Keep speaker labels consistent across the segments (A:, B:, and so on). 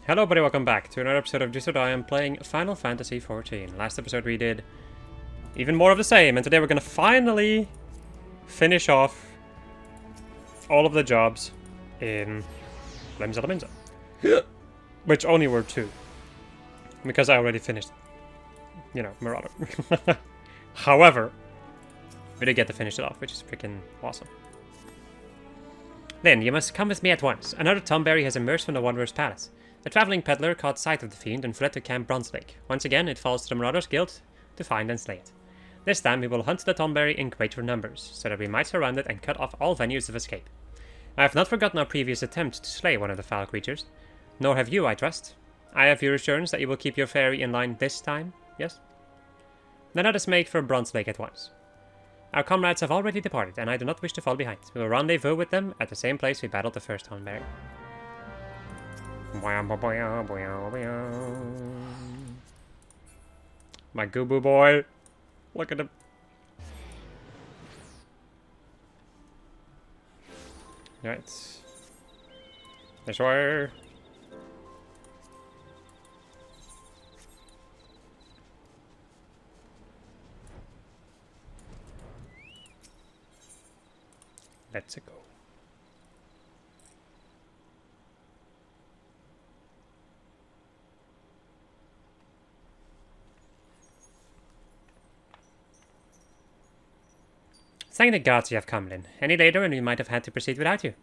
A: Hello everybody, welcome back to another episode of Just or Die. I'm playing Final Fantasy XIV. Last episode we did even more of the same, and today we're gonna finally finish off all of the jobs in Lemza Laminza. Which only were 2. Because I already finished, you know, Marauder. However, we did get to finish it off, which is freaking awesome. Lyn, you must come with me at once. Another Tomberry has emerged from the Wanderer's Palace. A traveling peddler caught sight of the fiend and fled to Camp Bronze Lake. Once again, it falls to the Marauders Guild to find and slay it. This time, we will hunt the Tomberry in greater numbers, so that we might surround it and cut off all venues of escape. I have not forgotten our previous attempt to slay one of the foul creatures. Nor have you, I trust. I have your assurance that you will keep your fairy in line this time, yes? Then let us make for Bronze Lake at once. Our comrades have already departed, and I do not wish to fall behind. We will rendezvous with them at the same place we battled the first Tomberry. My Goobo boy. Look at him. Right. This way. Let's go. Thank the gods you have come, Lyn. Any later and we might have had to proceed without you.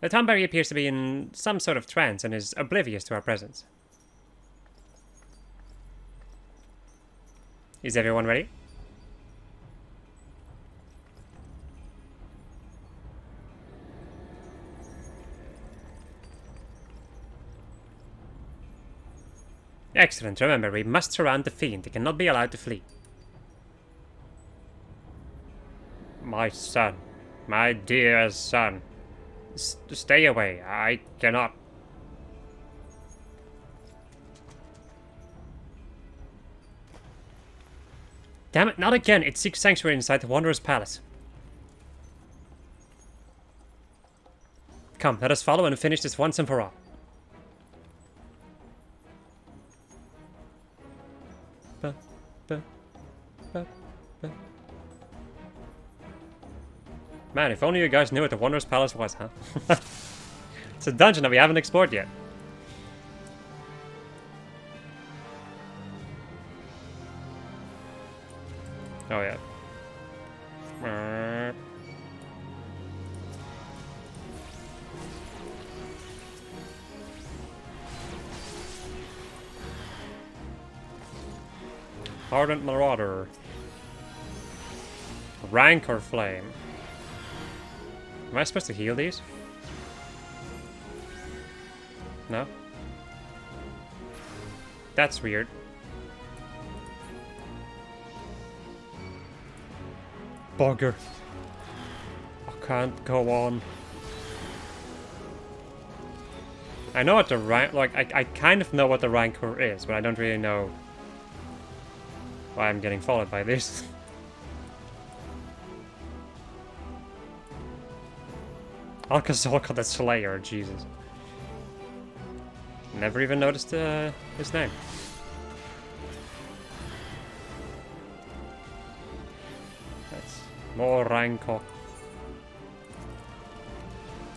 A: The Tomberry appears to be in some sort of trance and is oblivious to our presence. Is everyone ready? Excellent. Remember, we must surround the fiend. He cannot be allowed to flee. My son. My dear son. Stay away. I cannot. Damn it, not again. It seeks sanctuary inside the Wanderer's Palace. Come, let us follow and finish this once and for all. Man, if only you guys knew what the Wanderer's Palace was, huh? It's a dungeon that we haven't explored yet. Oh, yeah. Ardent Marauder. Rancor Flame. Am I supposed to heal these? No? That's weird. Bugger. I can't go on. I know what the rank... Like, I kind of know what the Rancor is, but I don't really know why I'm getting followed by this. Alcazorca the Slayer, Jesus. Never even noticed his name. That's more Rancor.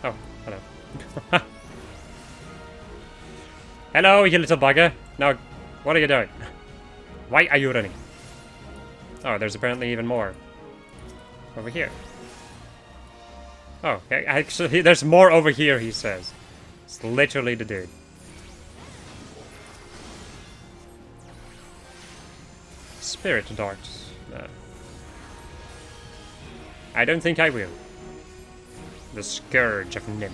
A: Oh, hello. Hello, you little bugger. Now, what are you doing? Why are you running? Oh, there's apparently even more over here. Oh, okay. Actually, there's more over here, he says. It's literally the dude. Spirit darts. No. I don't think I will. The Scourge of Nim.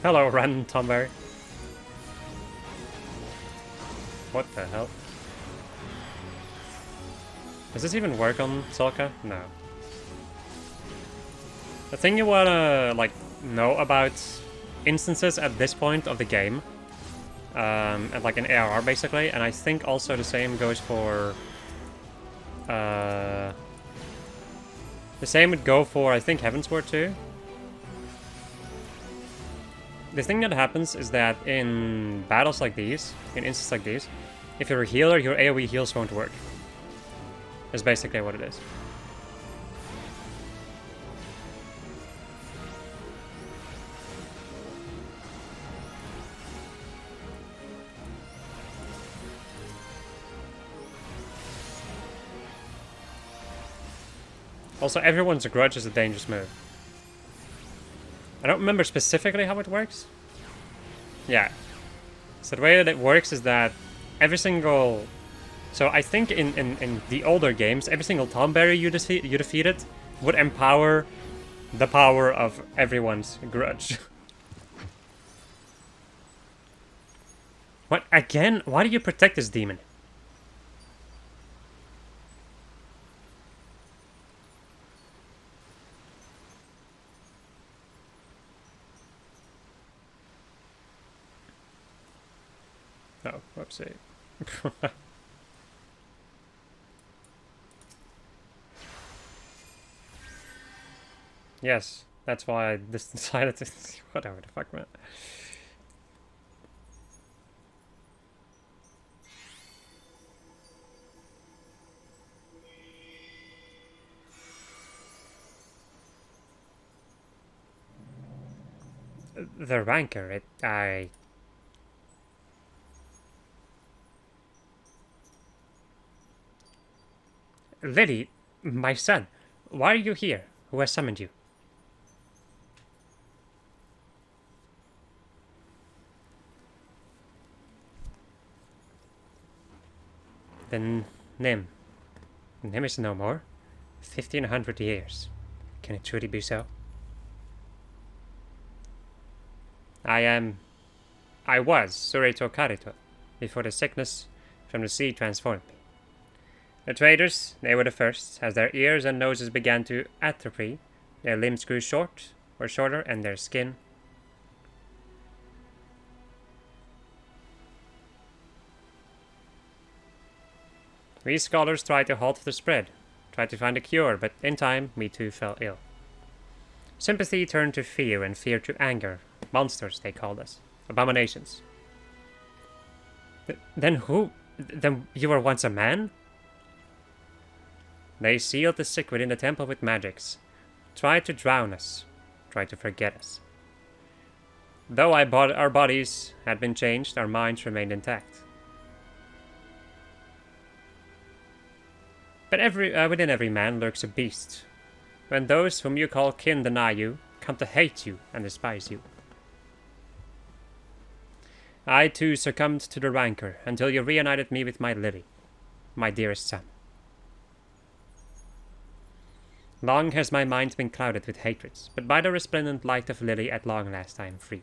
A: Hello, random Tomberry. What the hell? Does this even work on Solka? No. The thing you wanna, like, know about instances at this point of the game and like an ARR basically, and I think also the same goes for... the same would go for, I think, Heavensward too. The thing that happens is that in battles like these, in instances like these, if you're a healer, your AoE heals won't work. That's basically what it is. Also, everyone's grudge is a dangerous move. I don't remember specifically how it works. Yeah. So the way that it works is that every single... So I think in the older games, every single Tomberry you defeated would empower the power of everyone's grudge. What? Again? Why do you protect this demon? Oh, whoopsie. Yes, that's why I decided to... Whatever the fuck, man. The Rancor, Lily, my son, why are you here? Who has summoned you? Then Nim. Nim is no more. 1500 years. Can it truly be so? I was Surito Karito, before the sickness from the sea transformed me. The traders, they were the first, as their ears and noses began to atrophy, their limbs grew shorter, and their skin... We scholars tried to halt the spread, tried to find a cure, but in time, we too fell ill. Sympathy turned to fear, and fear to anger. Monsters, they called us. Abominations. Then you were once a man? They sealed the sick within the temple with magics. Tried to drown us. Tried to forget us. Though our bodies had been changed, our minds remained intact. But within every man lurks a beast. When those whom you call kin deny you, come to hate you and despise you. I too succumbed to the rancor until you reunited me with my Lily, my dearest son. Long has my mind been clouded with hatreds, but by the resplendent light of Lily at long last I am free.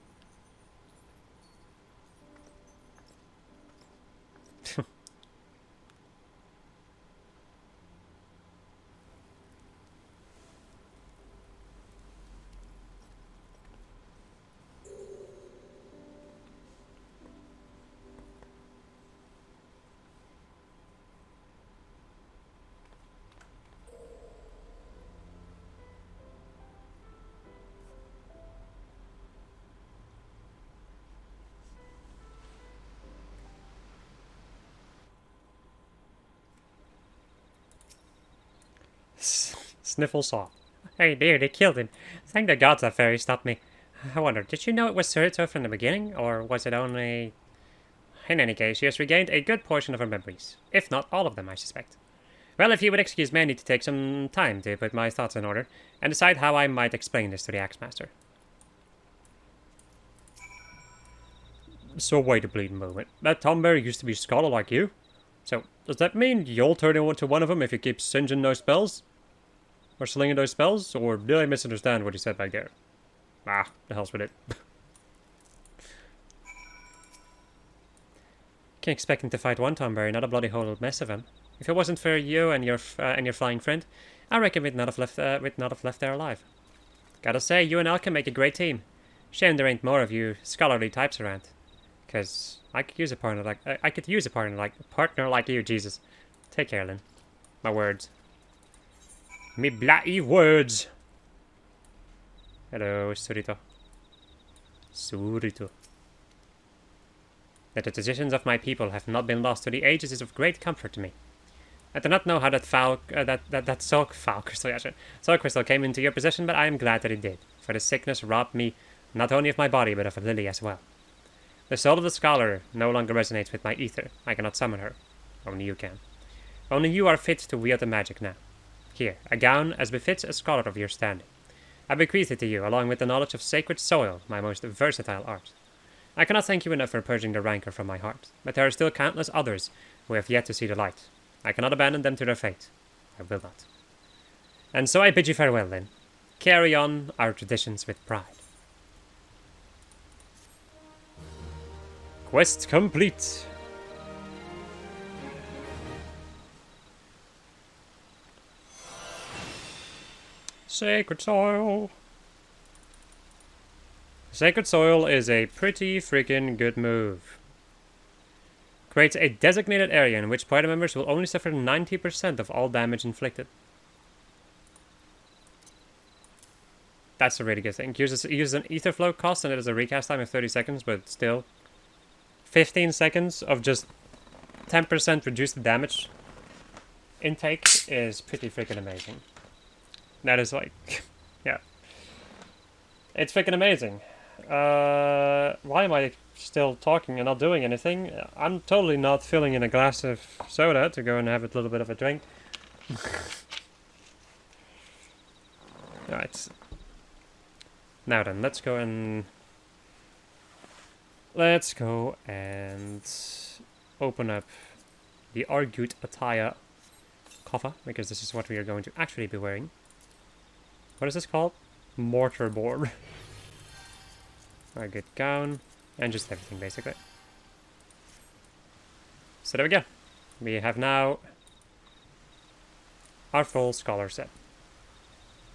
A: Sniffle saw. Hey dear, they killed him. Thank the gods that fairy stopped me. I wonder, did you know it was Surito from the beginning, or was it only... In any case, she has regained a good portion of her memories. If not all of them, I suspect. Well, if you would excuse me, I need to take some time to put my thoughts in order, and decide how I might explain this to the Axemaster. So wait a bleeding moment. That Tomberry used to be a scholar like you? So, does that mean you'll turn into one of them if you keep singeing those spells? Or slinging those spells? Or did I misunderstand what he said back there? Ah, the hell's with it. Can't expect him to fight one Tomberry, not a bloody whole mess of him. If it wasn't for you and your flying friend, I reckon we'd not have left there alive. Gotta say, you and I can make a great team. Shame there ain't more of you scholarly types around. Because I could use a partner like... I could use a partner like you, Jesus. Take care, Lynn. My words. Me bloody words! Hello, Surito. Surito. That the decisions of my people have not been lost to the ages is of great comfort to me. I do not know how that soul crystal came into your possession, but I am glad that it did, for the sickness robbed me not only of my body, but of Lily as well. The soul of the scholar no longer resonates with my ether. I cannot summon her. Only you can. Only you are fit to wield the magic now. Here, a gown as befits a scholar of your standing. I bequeath it to you, along with the knowledge of sacred soil, my most versatile art. I cannot thank you enough for purging the rancor from my heart, but there are still countless others who have yet to see the light. I cannot abandon them to their fate. I will not. And so I bid you farewell, Lynn. Carry on our traditions with pride. Quest complete. Sacred soil. Sacred soil is a pretty freaking good move. Creates a designated area in which party members will only suffer 90% of all damage inflicted. That's a really good thing. Uses an ether flow cost and it has a recast time of 30 seconds, but still 15 seconds of just 10% reduced damage intake is pretty freaking amazing. That is like, yeah. It's freaking amazing. Why am I still talking and not doing anything? I'm totally not filling in a glass of soda to go and have a little bit of a drink. Alright. Now then, let's go and open up the Argut Attire coffer, because this is what we are going to actually be wearing. What is this called? Mortarboard. A good gown, and just everything basically. So there we go. We have now our full scholar set,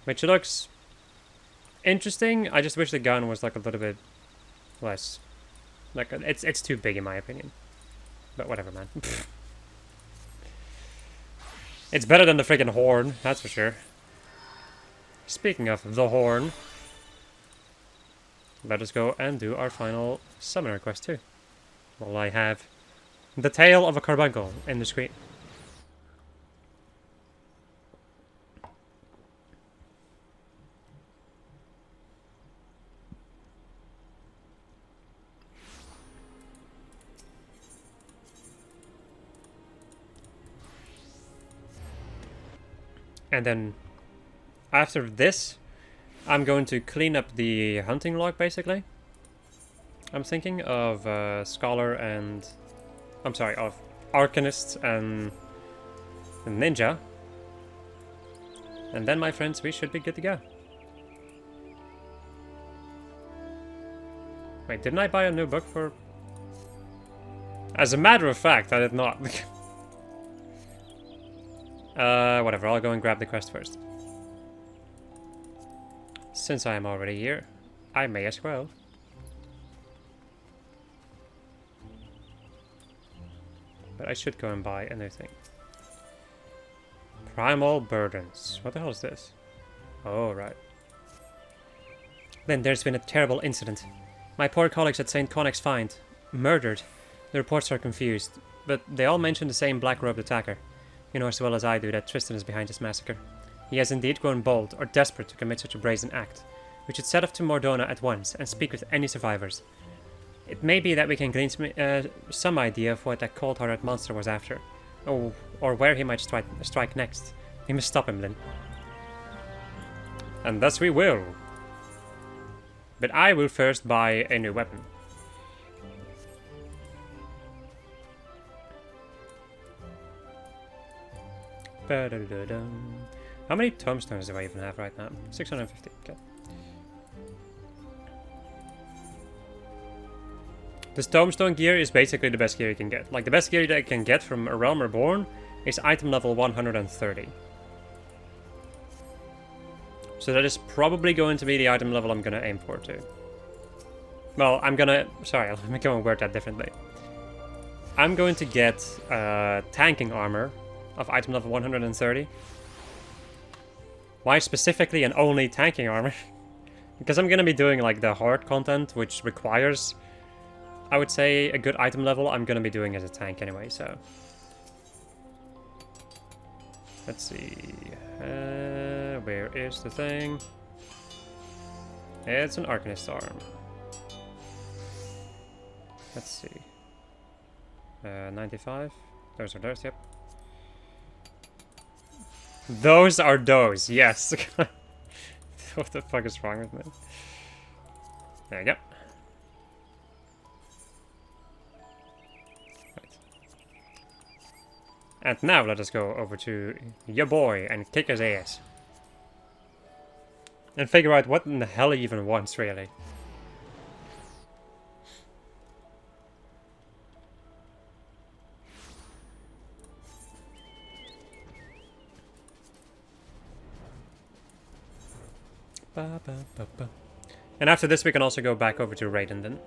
A: which looks interesting. I just wish the gun was like a little bit less. Like it's too big in my opinion. But whatever, man. It's better than the freaking horn, that's for sure. Speaking of the horn, let us go and do our final summoner quest too. While I have the tail of a carbuncle in the screen. And then after this, I'm going to clean up the hunting log, basically. I'm thinking of Scholar and... I'm sorry, of Arcanist and Ninja. And then, my friends, we should be good to go. Wait, didn't I buy a new book for... As a matter of fact, I did not. Whatever, I'll go and grab the quest first. Since I am already here, I may as well. But I should go and buy a new thing. Primal Burdens. What the hell is this? Oh, right. Then there's been a terrible incident. My poor colleagues at St. Connex's find. Murdered. The reports are confused, but they all mention the same black-robed attacker. You know as well as I do that Tristan is behind this massacre. He has indeed grown bold or desperate to commit such a brazen act. We should set off to Mordona at once and speak with any survivors. It may be that we can glean some idea of what that cold-hearted monster was after, or where he might strike next. We must stop him, Lynn. And thus we will. But I will first buy a new weapon. How many tomestones do I even have right now? 650. Okay. This tomestone gear is basically the best gear you can get. Like, the best gear that you can get from A Realm Reborn is item level 130. So that is probably going to be the item level I'm going to aim for too. Well, I'm gonna... Sorry, let me go and word that differently. I'm going to get tanking armor of item level 130. Why specifically and only tanking armor? Because I'm gonna be doing like the hard content, which requires, I would say, a good item level. I'm gonna be doing as a tank anyway, so... Let's see... where is the thing? It's an Arcanist arm. Let's see... 95? Those are those, yep. Those are those, yes! What the fuck is wrong with me? There you go. Right. And now let us go over to your boy and kick his ass. And figure out what in the hell he even wants, really. Ba, ba, ba, ba. And after this we can also go back over to Raiden then.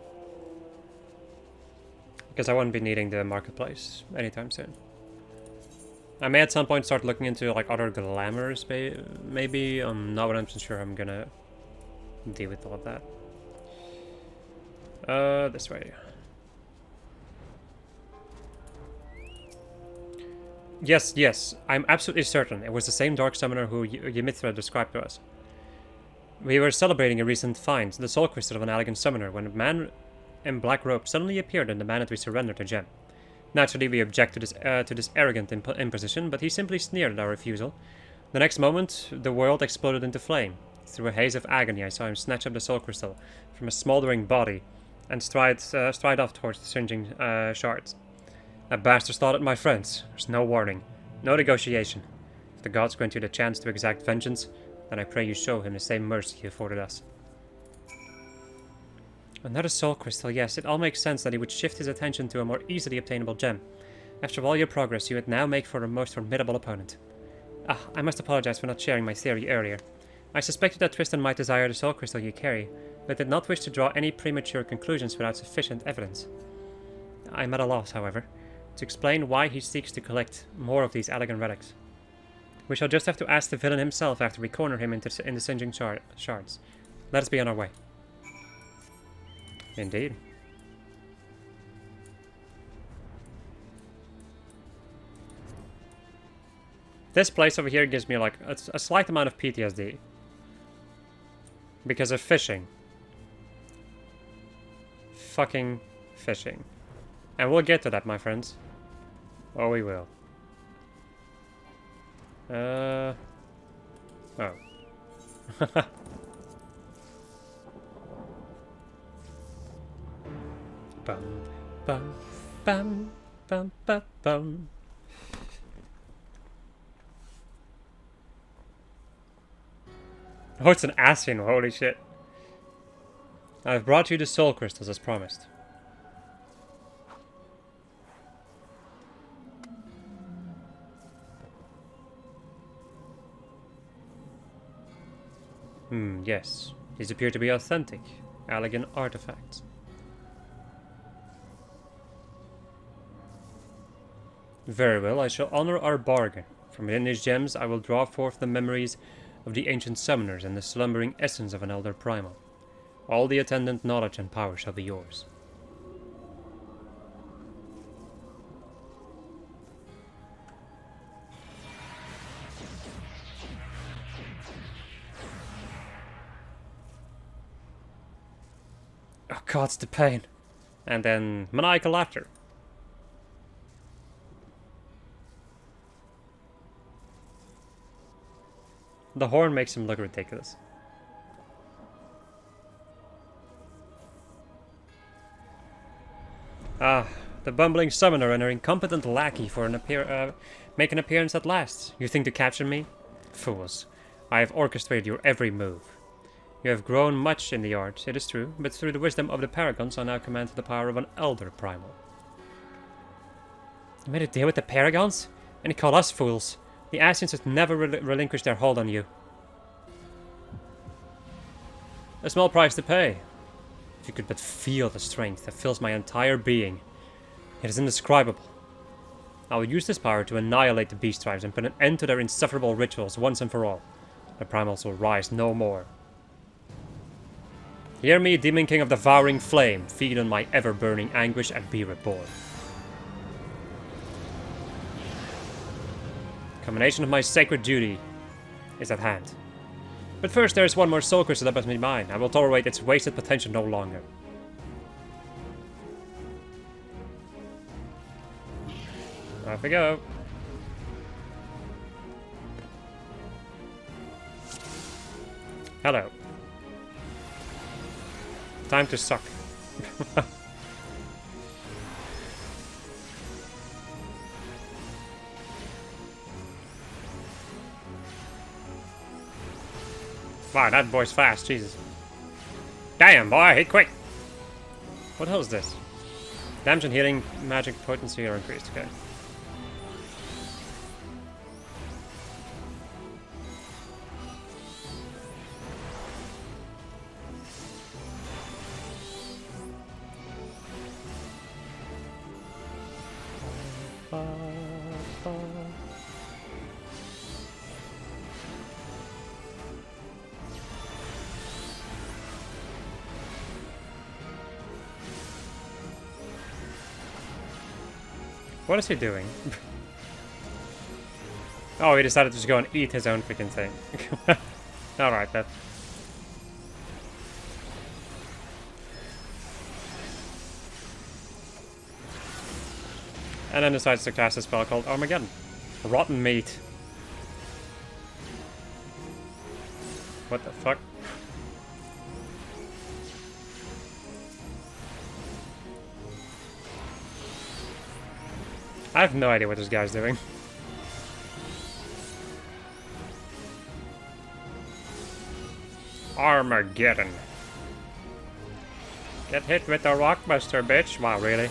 A: Because I won't be needing the marketplace anytime soon. I may at some point start looking into like other glamours, maybe. I'm not 100% sure I'm gonna deal with all of that. This way. Yes, I'm absolutely certain it was the same Dark Summoner who Ymithra described to us. We were celebrating a recent find, the soul crystal of an elegant summoner, when a man in black robe suddenly appeared and demanded we surrender to Gem. Naturally, we object to this arrogant imposition, but he simply sneered at our refusal. The next moment, the world exploded into flame. Through a haze of agony, I saw him snatch up the soul crystal from a smoldering body and stride off towards the singeing shards. That bastard slaughtered my friends. There's no warning, no negotiation. If the gods grant you the chance to exact vengeance, then I pray you show him the same mercy he afforded us. Another soul crystal, yes, it all makes sense that he would shift his attention to a more easily obtainable gem. After all your progress, you would now make for a most formidable opponent. I must apologize for not sharing my theory earlier. I suspected that Tristan might desire the soul crystal you carry, but did not wish to draw any premature conclusions without sufficient evidence. I am at a loss, however, to explain why he seeks to collect more of these elegant relics. We shall just have to ask the villain himself after we corner him in the singeing shards. Let us be on our way. Indeed. This place over here gives me like a slight amount of PTSD. Because of fishing. Fucking fishing. And we'll get to that, my friends. Oh, we will. Oh. Bum, bum, bum, bum, bum, bum. Oh, it's an Ashen, holy shit. I've brought you the soul crystals as promised. Yes. These appear to be authentic, elegant artifacts. Very well, I shall honor our bargain. From within these gems I will draw forth the memories of the ancient summoners and the slumbering essence of an elder primal. All the attendant knowledge and power shall be yours. Oh god, it's the pain. And then maniacal laughter. The horn makes him look ridiculous. Ah, the bumbling summoner and her incompetent lackey for make an appearance at last. You think to capture me? Fools. I have orchestrated your every move. You have grown much in the art, it is true, but through the wisdom of the Paragons I now command the power of an elder primal. You made a deal with the Paragons? And you call us fools? The Ascians have never relinquished their hold on you. A small price to pay. you could but feel the strength that fills my entire being. It is indescribable. I will use this power to annihilate the beast tribes and put an end to their insufferable rituals once and for all. The primals will rise no more. Hear me, Demon King of Devouring Flame, feed on my ever-burning anguish and be reborn. The culmination of my sacred duty is at hand. But first there is one more soul crystal that must be mine. I will tolerate its wasted potential no longer. Off we go. Hello. Time to suck. Wow, that boy's fast, Jesus. Damn, boy, hit quick! What the hell is this? Damage and healing, magic potency are increased, okay. What is he doing? Oh, he decided to just go and eat his own freaking thing. Alright, then. And then decides to cast a spell called Armageddon. Rotten meat. What the fuck? I have no idea what this guy's doing. Armageddon. Get hit with the rockbuster, bitch. Wow, really?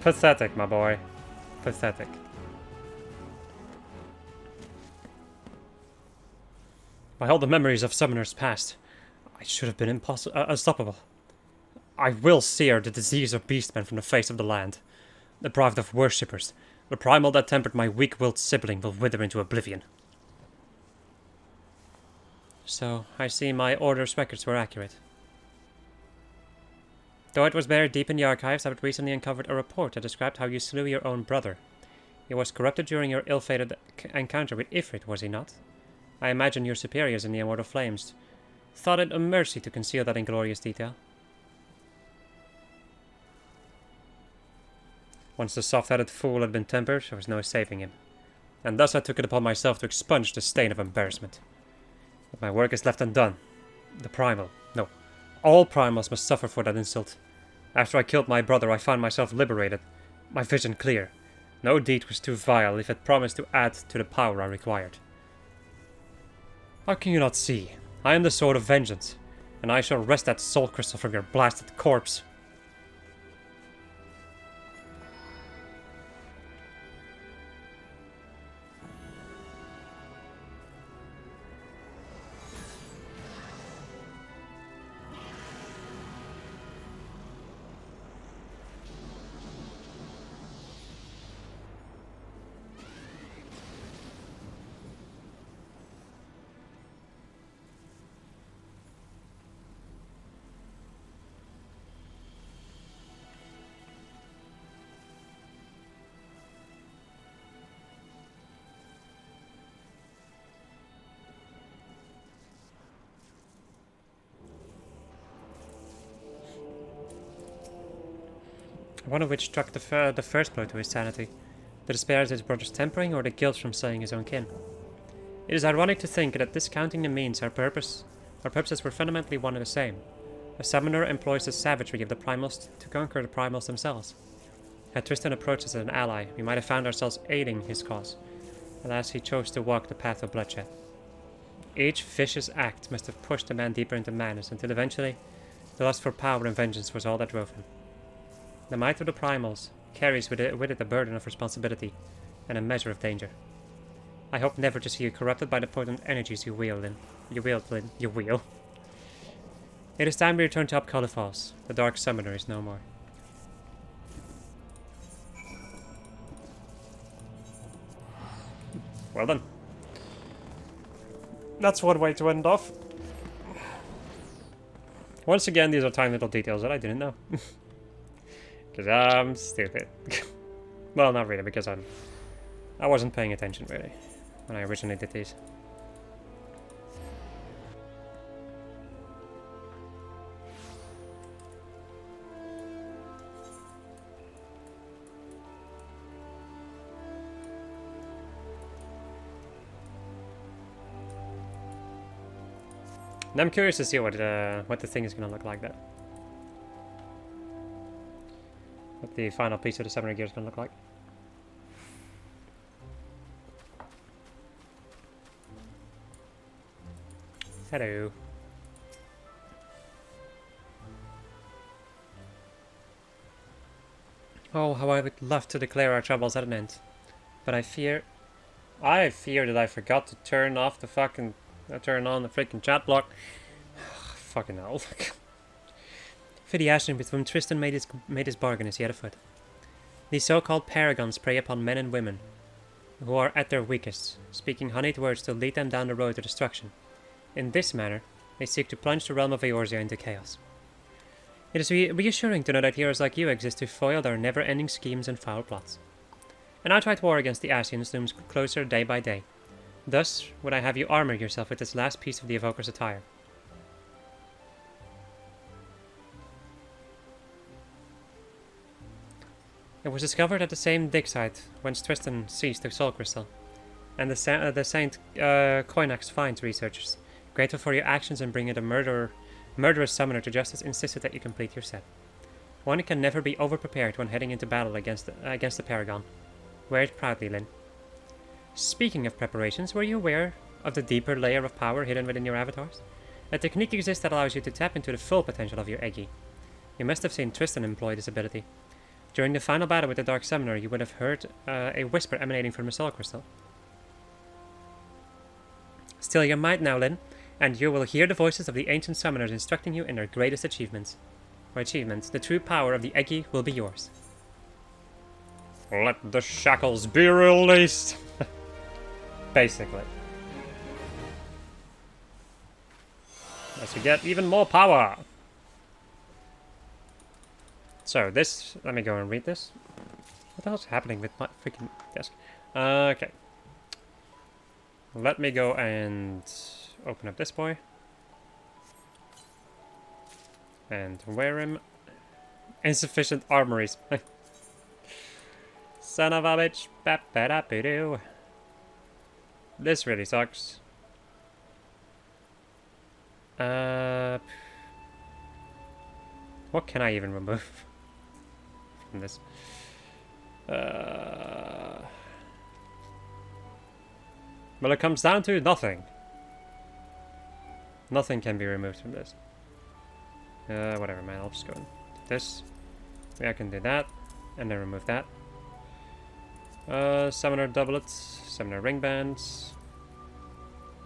A: Pathetic, my boy. Pathetic. By all the memories of summoners past, I should have been unstoppable. I will sear the disease of beastmen from the face of the land. Deprived of worshippers, the primal that tempered my weak-willed sibling will wither into oblivion. So, I see my Order's records were accurate. Though it was buried deep in the archives, I had recently uncovered a report that described how you slew your own brother. He was corrupted during your ill-fated encounter with Ifrit, was he not? I imagine your superiors in the Immortal Flames thought it a mercy to conceal that inglorious detail. Once the soft-headed fool had been tempered, there was no saving him. And thus I took it upon myself to expunge the stain of embarrassment. But my work is left undone. The primal, no, all primals must suffer for that insult. After I killed my brother, I found myself liberated, my vision clear. No deed was too vile if it promised to add to the power I required. How can you not see? I am the sword of vengeance, and I shall wrest that soul crystal from your blasted corpse. I wonder which struck the first blow to his sanity, the despair at his brother's tempering or the guilt from slaying his own kin. It is ironic to think that discounting the means, our purposes were fundamentally one and the same. A summoner employs the savagery of the primals to conquer the primals themselves. Had Tristan approached us as an ally, we might have found ourselves aiding his cause. Alas, he chose to walk the path of bloodshed. Each vicious act must have pushed the man deeper into madness, until eventually, the lust for power and vengeance was all that drove him. The might of the primals carries with it a burden of responsibility and a measure of danger. I hope never to see you corrupted by the potent energies you wield. It is time we return to Upcolor Falls. The Dark Summoner is no more. Well then. That's one way to end off. Once again, these are tiny little details that I didn't know. Because I'm stupid. Well, not really, because I wasn't paying attention, really, when I originally did these. And I'm curious to see what the thing is going to look like there. What the final piece of the summoner gear is going to look like. Hello. Oh, how I would love to declare our troubles at an end. But I fear that I forgot to turn off the fucking... turn on the freaking chat block. Fucking hell. Fiddy Ashton, with whom Tristan made his bargain, is yet afoot. These so-called paragons prey upon men and women who are at their weakest, speaking honeyed words to lead them down the road to destruction. In this manner, they seek to plunge the realm of Eorzea into chaos. It is reassuring to know that heroes like you exist to foil their never-ending schemes and foul plots. An outright war against the Ascians looms closer day by day. Thus, would I have you armor yourself with this last piece of the Evoker's attire. It was discovered at the same dig site whence Tristan seized the Soul Crystal, and the Saint Koinax finds researchers, grateful for your actions in bringing the murderous summoner to justice, insisted that you complete your set. One can never be over-prepared when heading into battle against the Paragon. Wear it proudly, Lyn. Speaking of preparations, were you aware of the deeper layer of power hidden within your avatars? A technique exists that allows you to tap into the full potential of your Eggy. You must have seen Tristan employ this ability. During the final battle with the Dark Summoner, you would have heard a whisper emanating from the Soul Crystal. Still your might now, Lyn, and you will hear the voices of the ancient summoners instructing you in their greatest achievements. The true power of the Eggy will be yours. Let the shackles be released! Basically. As we get even more power! So this, let me go and read this. What the hell's happening with my freaking desk? Okay. Let me go and open up this boy. And wear him. Insufficient armories. Son of a bitch. Ba-ba-da-ba-doo. This really sucks. What can I even remove from this? Well, it comes down to nothing. Nothing can be removed from this. Whatever, man. I'll just go and do this. Yeah, I can do that. And then remove that. Summoner doublets. Summoner ring bands.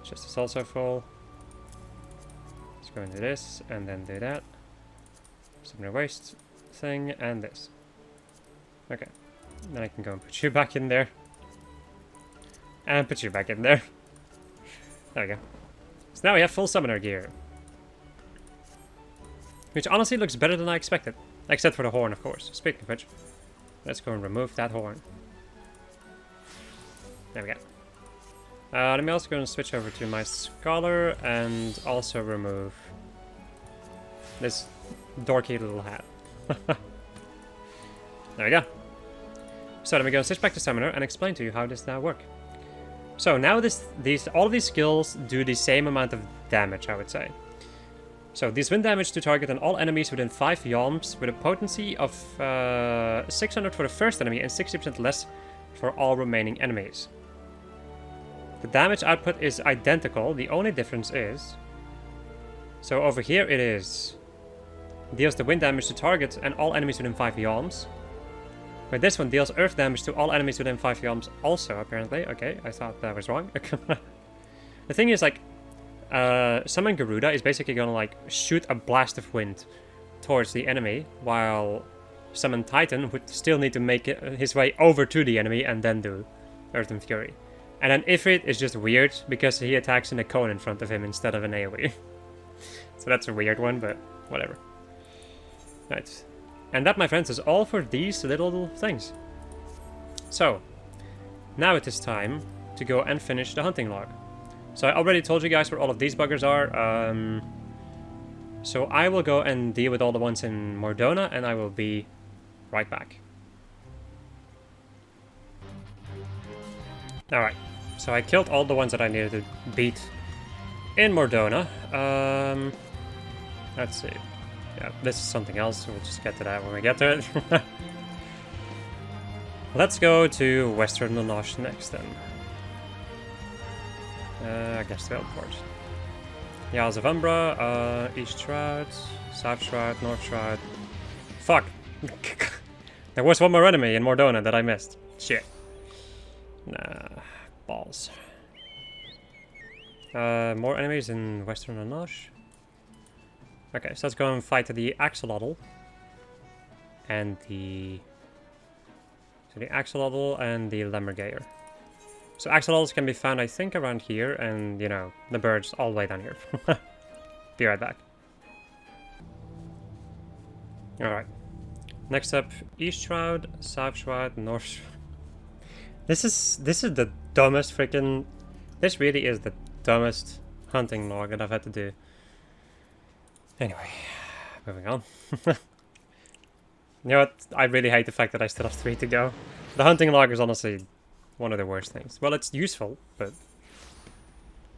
A: Just is also full. Let's go and do this. And then do that. Summoner waste thing. And this. Okay. Then I can go and put you back in there. And put you back in there. There we go. So now we have full summoner gear. Which honestly looks better than I expected. Except for the horn, of course. Speaking of which, let's go and remove that horn. There we go. Let me also go and switch over to my scholar and also remove this dorky little hat. There we go. So let me go and switch back to summoner and explain to you how this now works. So now all of these skills do the same amount of damage, I would say. So these win damage to target on all enemies within 5 yalms with a potency of 600 for the first enemy and 60% less for all remaining enemies. The damage output is identical, the only difference is... So over here it is... Deals the wind damage to target and all enemies within 5 yalms. But this one deals earth damage to all enemies within 5 yalms also, apparently. Okay, I thought that was wrong. The thing is, like, Summon Garuda is basically gonna like shoot a blast of wind towards the enemy, while Summon Titan would still need to make his way over to the enemy and then do Earth and Fury. And then Ifrit is just weird because he attacks in a cone in front of him instead of an AoE. So that's a weird one, but whatever. Right. And that, my friends, is all for these little things. So, now it is time to go and finish the hunting log. So I already told you guys where all of these buggers are. So I will go and deal with all the ones in Mordona, and I will be right back. Alright, so I killed all the ones that I needed to beat in Mordona. Let's see. Yeah, this is something else, so we'll just get to that when we get to it. Let's go to Western Lanoche next then. I guess the Outport. The Isles of Umbra, East Shroud, South Shroud, North Shroud. Fuck! There was one more enemy in Mordona that I missed. Shit. Nah, balls. More enemies in Western Lanoche. Okay, so let's go and fight the Axolotl. And the... So the Axolotl and the Lemmergeyer. So axolotls can be found, I think, around here, and, you know, the birds all the way down here. Be right back. Alright. Next up, East Shroud, South Shroud, North Shroud. This is the dumbest freaking... This really is the dumbest hunting log that I've had to do. Anyway, moving on. You know what? I really hate the fact that I still have 3 to go. The hunting log is honestly one of the worst things. Well, it's useful, but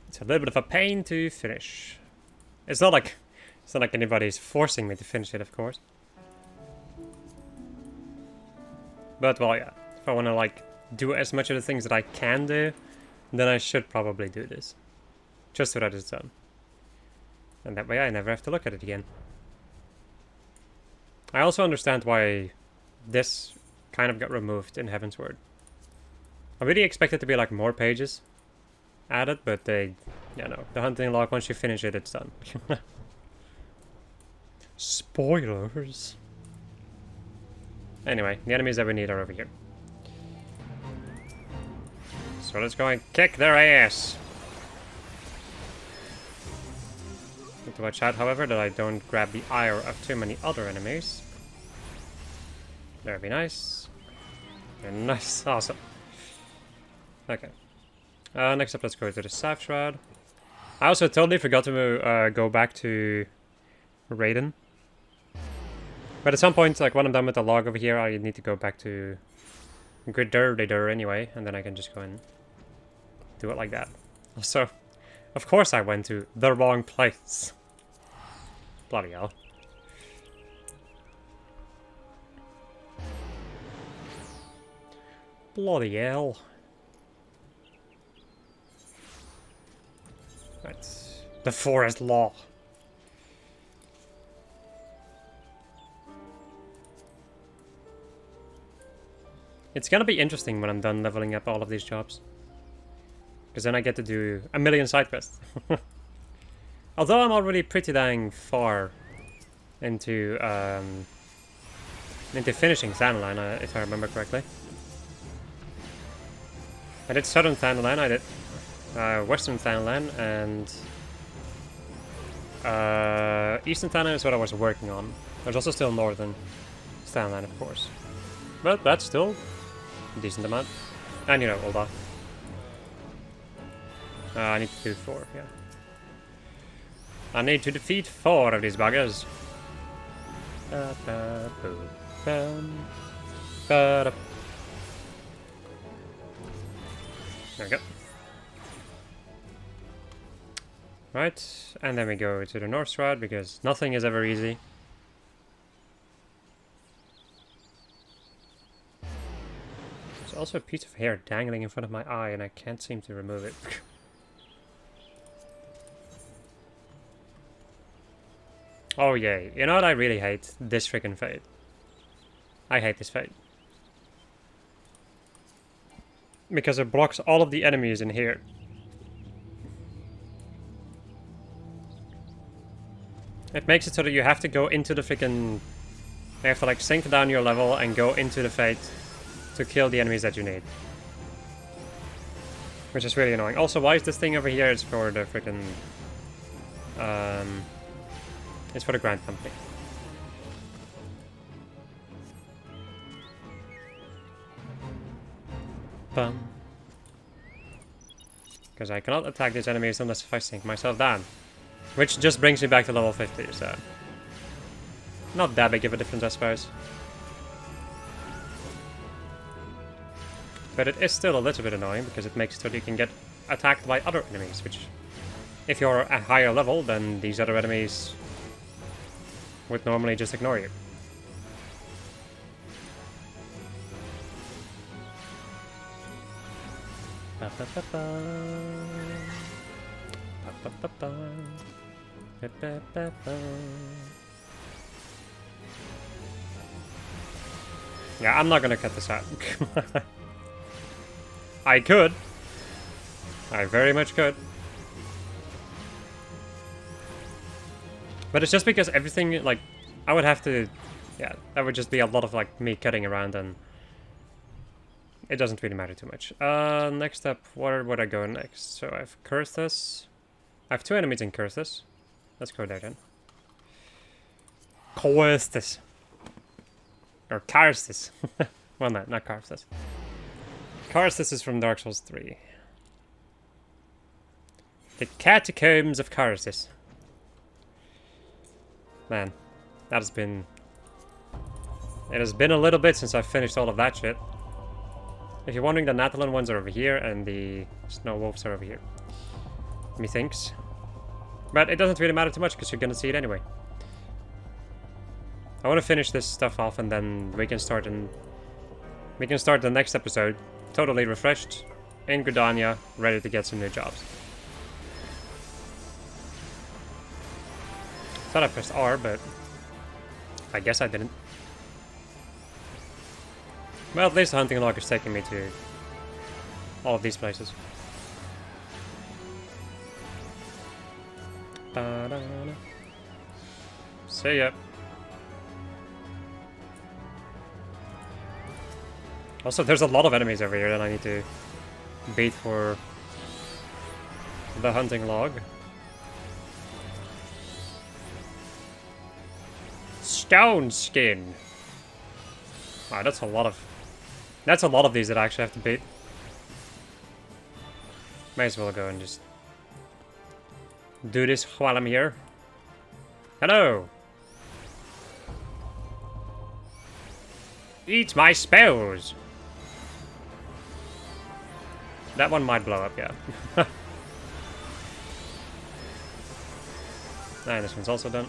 A: it's a little bit of a pain to finish. It's not like anybody's forcing me to finish it, of course. But well, yeah. If I want to like do as much of the things that I can do, then I should probably do this, just so that it's done. And that way I never have to look at it again. I also understand why this kind of got removed in Heavensward. I really expected to be like more pages added, but they, you know, the hunting log, once you finish it, it's done. Spoilers. Anyway, the enemies that we need are over here. So let's go and kick their ass. Need to watch out, however, that I don't grab the ire of too many other enemies. That'd be nice. Very nice, awesome. Okay. Next up, let's go to the South Shroud. I also totally forgot to go back to Raiden. But at some point, like when I'm done with the log over here, I need to go back to Gridder anyway, and then I can just go and do it like that. Also, of course I went to the wrong place. Bloody hell. Bloody hell. Right. The Forest Law. It's gonna be interesting when I'm done leveling up all of these jobs. Because then I get to do a million side quests. Although I'm already pretty dang far into finishing Thanalan, if I remember correctly. I did Southern Thanalan, I did Western Thanalan, and Eastern Thanalan is what I was working on. There's also still Northern Thanalan, of course. But that's still a decent amount. And, you know, all that. I need to do 4, yeah. I need to defeat 4 of these buggers. There we go. Right, and then we go to the North Shroud, because nothing is ever easy. There's also a piece of hair dangling in front of my eye, and I can't seem to remove it. Oh yay, you know what I really hate? This freaking fate. I hate this fate. Because it blocks all of the enemies in here. It makes it so that you have to go into the freaking... You have to like sink down your level and go into the Fate to kill the enemies that you need. Which is really annoying. Also, why is this thing over here? It's for the freaking... it's for the Grand Company. Bum. Because I cannot attack these enemies unless if I sink myself down. Which just brings me back to level 50, so... Not that big of a difference, I suppose. But it is still a little bit annoying, because it makes it so that you can get attacked by other enemies, which... If you're at higher level, then these other enemies would normally just ignore you. Yeah, I'm not gonna cut this out. I could. I very much could. But it's just because everything, like, I would have to... Yeah, that would just be a lot of, like, me cutting around and... It doesn't really matter too much. Next up, where would I go next? So I have Curthus. I have 2 enemies in Curthus. Let's go there then. Curthus. Or Karstus. Well, no, not Karstus. Karstus is from Dark Souls 3. The Catacombs of Karstus. Man, that has been... It has been a little bit since I've finished all of that shit. If you're wondering, the Nathalan ones are over here, and the Snow Wolves are over here. Methinks. But it doesn't really matter too much, because you're gonna see it anyway. I want to finish this stuff off, and then we can start the next episode totally refreshed, in Gridania, ready to get some new jobs. Thought I pressed R, but I guess I didn't. Well, at least the hunting log is taking me to all of these places. See ya. Also, there's a lot of enemies over here that I need to beat for the hunting log. Stone skin. Wow, that's a lot of these that I actually have to beat. May as well go and just do this while I'm here. Hello. Eat my spells. That one might blow up, yeah. And this one's also done.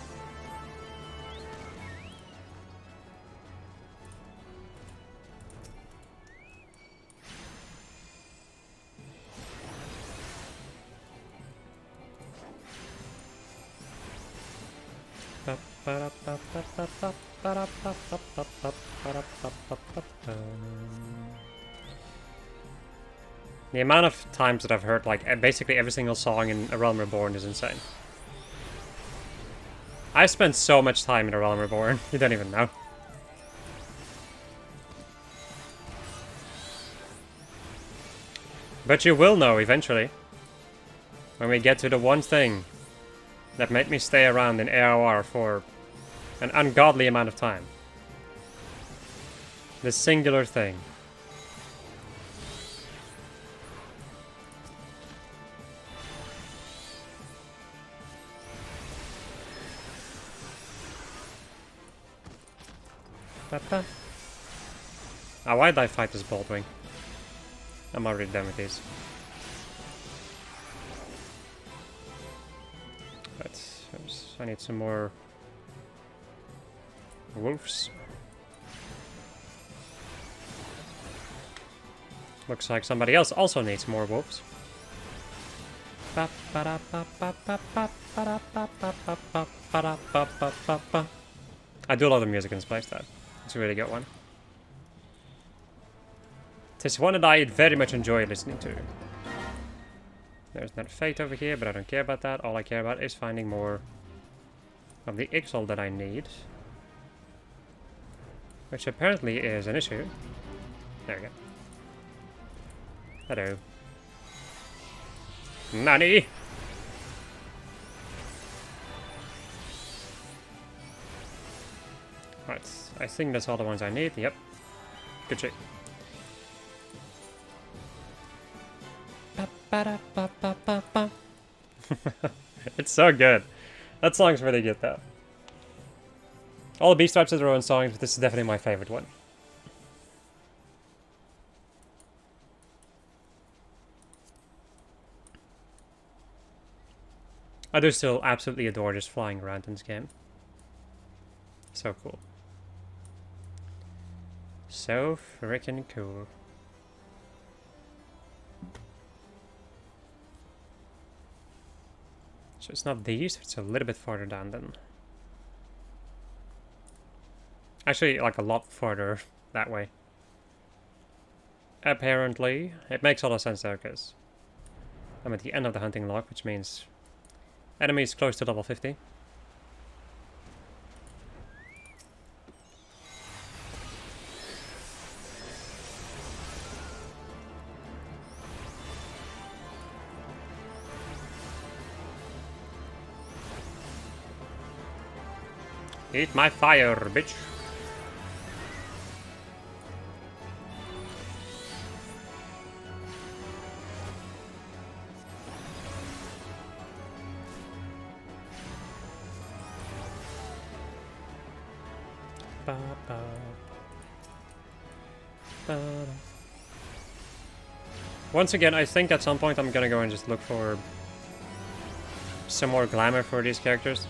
A: The amount of times that I've heard like basically every single song in A Realm Reborn is insane. I spent so much time in A Realm Reborn, you don't even know. But you will know eventually. When we get to the one thing that made me stay around in AOR for an ungodly amount of time. The singular thing. Ah, why did I fight this Baldwing? I'm already done with these. But I need some more wolves. Looks like somebody else also needs more wolves. I do love the music in this place, though. It's a really good one. It's one that I very much enjoy listening to. There's another fate over here, but I don't care about that. All I care about is finding more of the Ixal that I need. Which apparently is an issue. There we go. Hello. Nani? Right, I think that's all the ones I need. Yep. Good shit. It's so good. That song's really good though. All the Beast Tribes have their own songs, but this is definitely my favorite one. I do still absolutely adore just flying around in this game. So cool. So freaking cool. So it's not these, it's a little bit farther down then. Actually, like a lot farther that way. Apparently. It makes a lot of sense though, because I'm at the end of the hunting log, which means enemies close to level 50. Eat my fire, bitch. Ba, ba. Ba, da. Once again, I think at some point I'm gonna go and just look for some more glamour for these characters.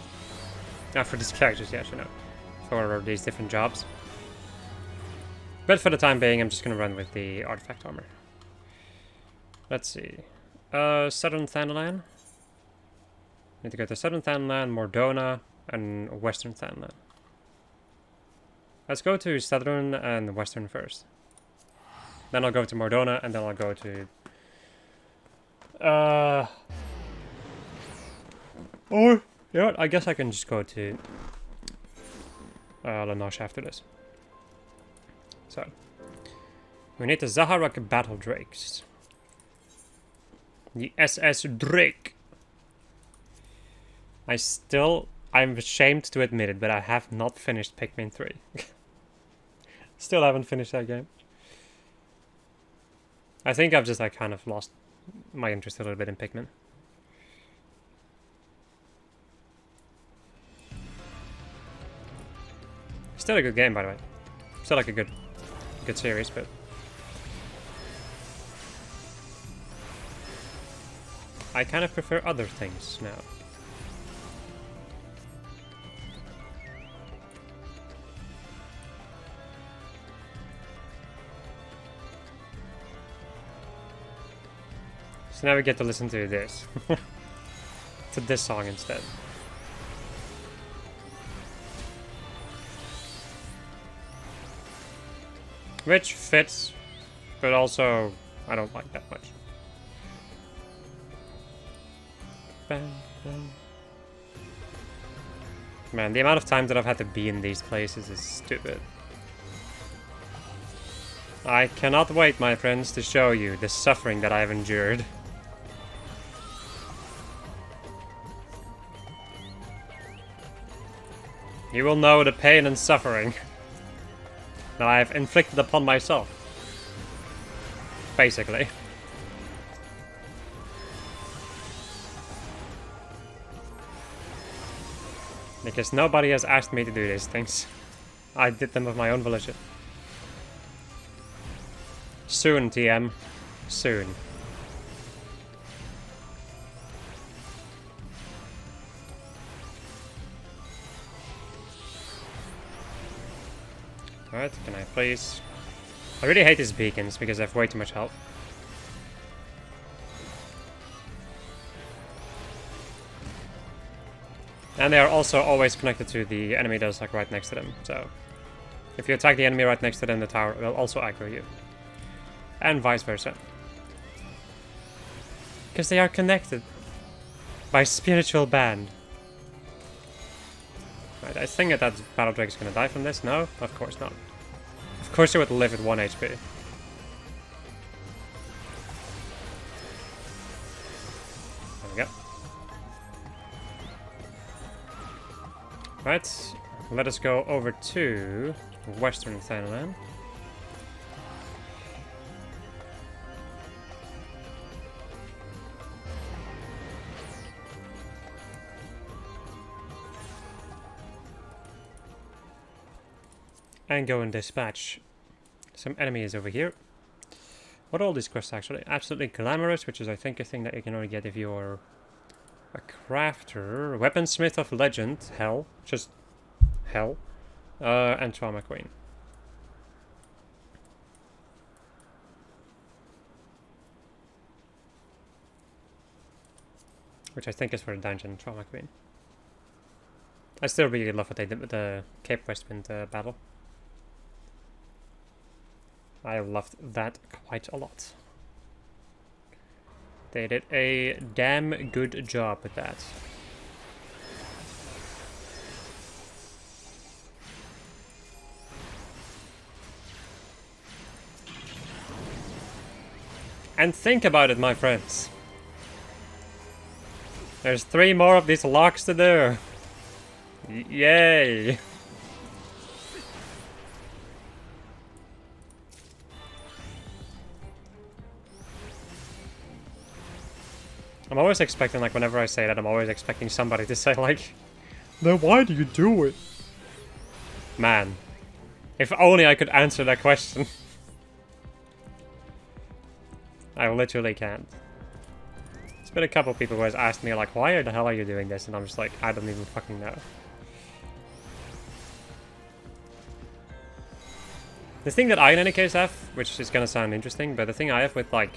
A: Not for these characters, yeah, you know. For these different jobs. But for the time being, I'm just gonna run with the artifact armor. Let's see. Southern Thanalan. Need to go to Southern Thanalan, Mordona, and Western Thanalan. Let's go to Southern and Western first. Then I'll go to Mordona, and then I'll go to... Or, you know what, I guess I can just go to... Lanoche after this. So. We need the Zaharak Battle Drakes. The SS Drake. I'm ashamed to admit it, but I have not finished Pikmin 3. Still haven't finished that game. I think I've just like kind of lost my interest a little bit in Pikmin. Still a good game, by the way. Still like a good series, but I kind of prefer other things now. So now we get to listen to this. To this song instead. Which fits, but also I don't like that much. Man, the amount of time that I've had to be in these places is stupid. I cannot wait, my friends, to show you the suffering that I've endured. You will know the pain and suffering that I have inflicted upon myself. Basically. Because nobody has asked me to do these things. I did them of my own volition. Soon, TM. Soon. Alright, can I please... I really hate these beacons because they have way too much health. And they are also always connected to the enemy that's like right next to them, so... If you attack the enemy right next to them, the tower will also aggro you. And vice versa. Because they are connected by spiritual band. Right, I think that Battle Drake is gonna die from this. No, of course not. Of course it would live at 1 HP. There we go. Right, let us go over to Western Thailand. And go and dispatch some enemies over here. What are all these quests actually? Absolutely Glamorous, which is I think a thing that you can only get if you're a crafter. Weaponsmith of Legend, Hell. Just Hell. And Trauma Queen. Which I think is for the dungeon, Trauma Queen. I still really love what they did with the Cape Westwind battle. I loved that quite a lot. They did a damn good job with that. And think about it, my friends. There's 3 more of these locks to do. Yay! I'm always expecting, like, whenever I say that, I'm always expecting somebody to say, like, then why do you do it? Man. If only I could answer that question. I literally can't. There's been a couple people who has asked me, like, why the hell are you doing this? And I'm just like, I don't even fucking know. The thing that I in any case have, which is gonna sound interesting, but the thing I have with, like,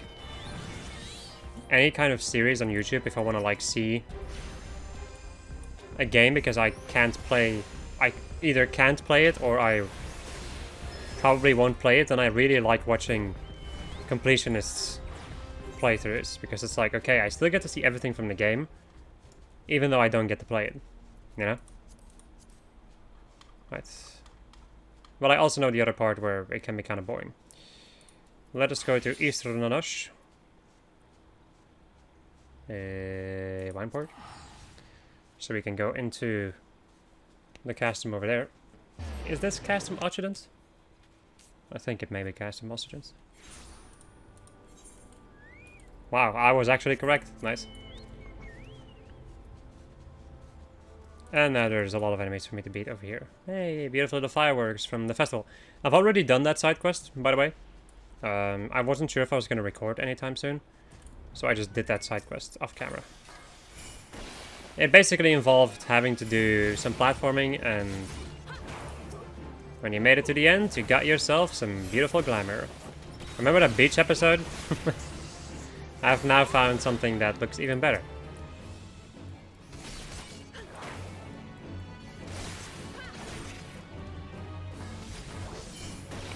A: any kind of series on YouTube, if I want to, like, see a game because I can't play, I either can't play it or I probably won't play it, and I really like watching completionists playthroughs, because it's like, okay, I still get to see everything from the game, even though I don't get to play it, you know? Right. But I also know the other part where it can be kind of boring. Let us go to Easternonosh. Wineport. So we can go into the custom over there. Is this custom Ocident? I think it may be custom Ocident. Wow, I was actually correct. Nice. And now there's a lot of enemies for me to beat over here. Hey, beautiful little fireworks from the festival. I've already done that side quest, by the way. I wasn't sure if I was going to record anytime soon, so I just did that side quest off camera. It basically involved having to do some platforming, and when you made it to the end, you got yourself some beautiful glamour. Remember that beach episode? I've now found something that looks even better.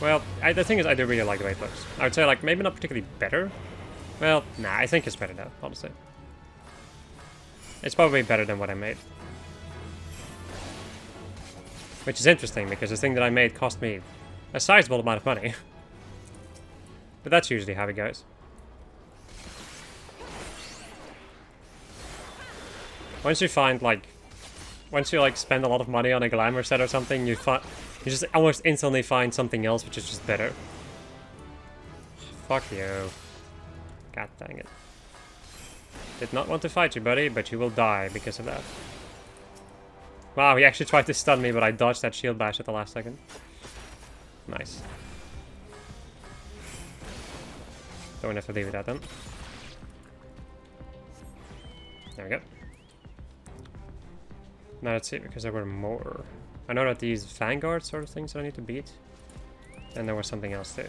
A: Well, the thing is, I do really like the way it looks. I would say, like, maybe not particularly better. Well, nah, I think it's better now, honestly. It's probably better than what I made. Which is interesting, because the thing that I made cost me a sizable amount of money. But that's usually how it goes. Once you find, like... Once you, like, spend a lot of money on a glamour set or something, you just almost instantly find something else which is just better. Fuck you. God dang it. Did not want to fight you, buddy, but you will die because of that. Wow, he actually tried to stun me, but I dodged that shield bash at the last second. Nice. Don't have to deal with that then. There we go. Now let's see, because there were more. I know that these Vanguard sort of things that I need to beat. And there was something else too.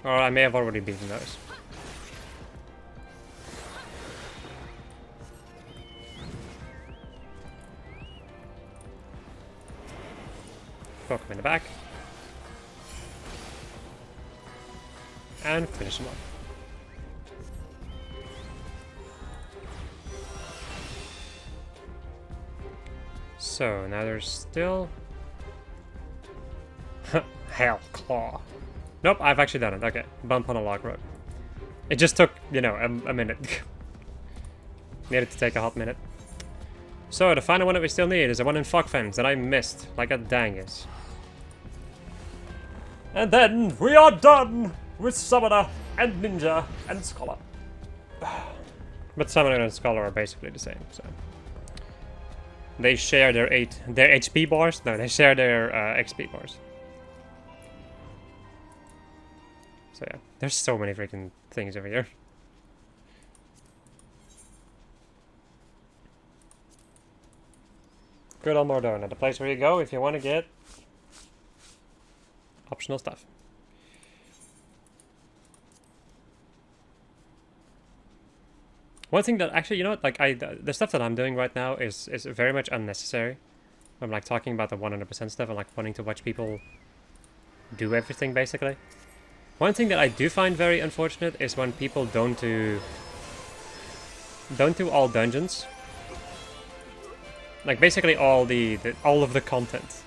A: Or I may have already beaten those. Poke him in the back. And finish him off. So, now there's still... Hell Claw. Nope, I've actually done it. Okay, bump on a log road. It just took, you know, a minute. Needed to take a hot minute. So, the final one that we still need is the one in ffXIV that I missed, like a dangus. And then we are done with Summoner and Ninja and Scholar. But Summoner and Scholar are basically the same, so... They share their HP bars? No, they share their XP bars. So yeah, there's so many freaking things over here. Good old Mordona, the place where you go if you want to get optional stuff. One thing that actually, you know what, like the stuff that I'm doing right now is very much unnecessary. I'm like talking about the 100% stuff and like wanting to watch people do everything basically. One thing that I do find very unfortunate is when people don't do all dungeons. Like basically all of the content.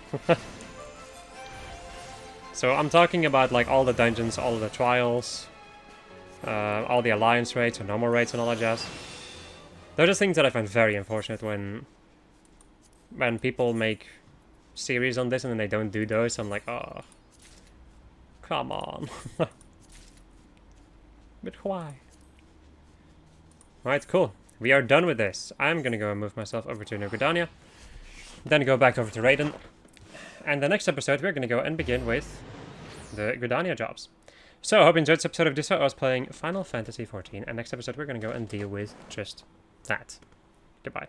A: So I'm talking about like all the dungeons, all of the trials, all the alliance raids or normal raids and all that jazz. Those are things that I find very unfortunate when people make series on this and then they don't do those. I'm like, oh, come on. But why? Alright, cool. We are done with this. I'm gonna go and move myself over to New Gridania, then go back over to Raiden, and the next episode we're gonna go and begin with the Gridania jobs. So, I hope you enjoyed this episode of Disso. I was playing Final Fantasy XIV, and next episode we're gonna go and deal with just that. Goodbye.